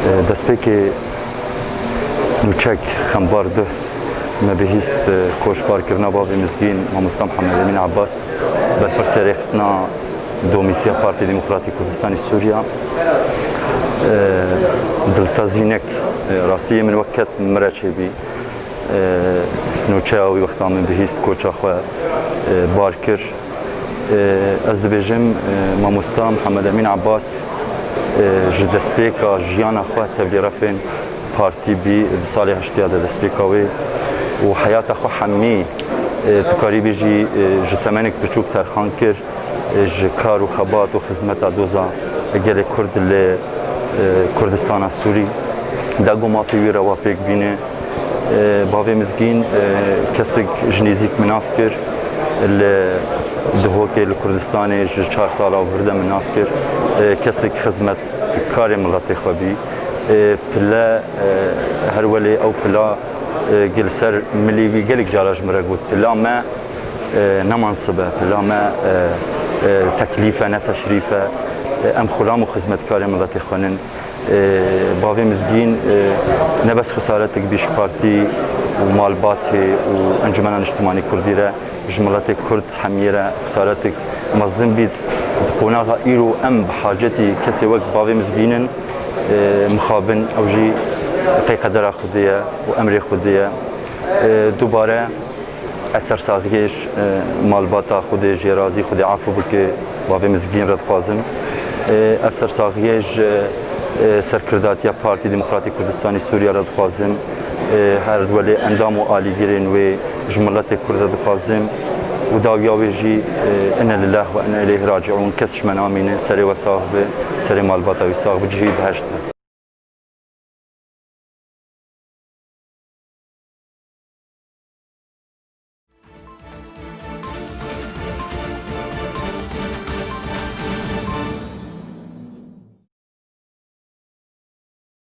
دەستپێکی نوچەک خەمبارده me bihîst koçbarkirina bavê mizgîn Mamosta Mihemed Emîn Abbas berpirsê rêxistina Domîsiya Partî Demokratîk Kurdistanê Sûriya diltezînek rastiyê min wek kes min re çêbî nûçeya wî wexta min bihîst koça xwe bar kir. Ez dibêjim Mamosta Mihemed Emîn Abbas ji destpêka jiyana xwe tevlîrefên partî bî di salê heştya de destpêka wê û heyata xwe hemî tu karî bêjî ji temenek biçûk terxan kir ji kar û xebat û xizmeta doza gelê Kurd lê Kurdistana Sûrî deg û mafê wî re wa pêk bîne. Bavê mizgîn kesek ji nêzik min nas kir li dihokê li Kurdistanê ji 4 sala vir de min nas kir kesek xizmetkarê miletê xwe bî pile her welê ew pila gel ser milî wî gelek caran ji min re got pila me ne mansib e pila me teklîf e ne teşrîf e em xulam û xizmetkarê miletê xwe nin. Bavê mizgîn ne bes xesaretek bî ji partî û malbatê û encûmena niştimanî Kurdî re ji miletê Kurd hemiyê re xesaretek mezin bî di qonaxa îro em bi hacetî kesê wek bavê mizgînin mixabin ew jî qeyqedera Xwedê ye û emrê Xwedê ye. Dubare ez sersaxiyê ji malbata Xwedê jê razî Xwedê afû bike bavê mizgîn re dixwazim. Ez sersaxiyê ji serkirdatiya Partî Demokratîk Kurdistanê Sûriya re dixwazim. Her welê endam û alîgirên wê ji miletê Kurd re dixwazim û dawiya wê jî inne lillah ve inne ileyhi racîûn kes ji me namîne serê we sax be serê malbata wî sax be cihî biheşt be.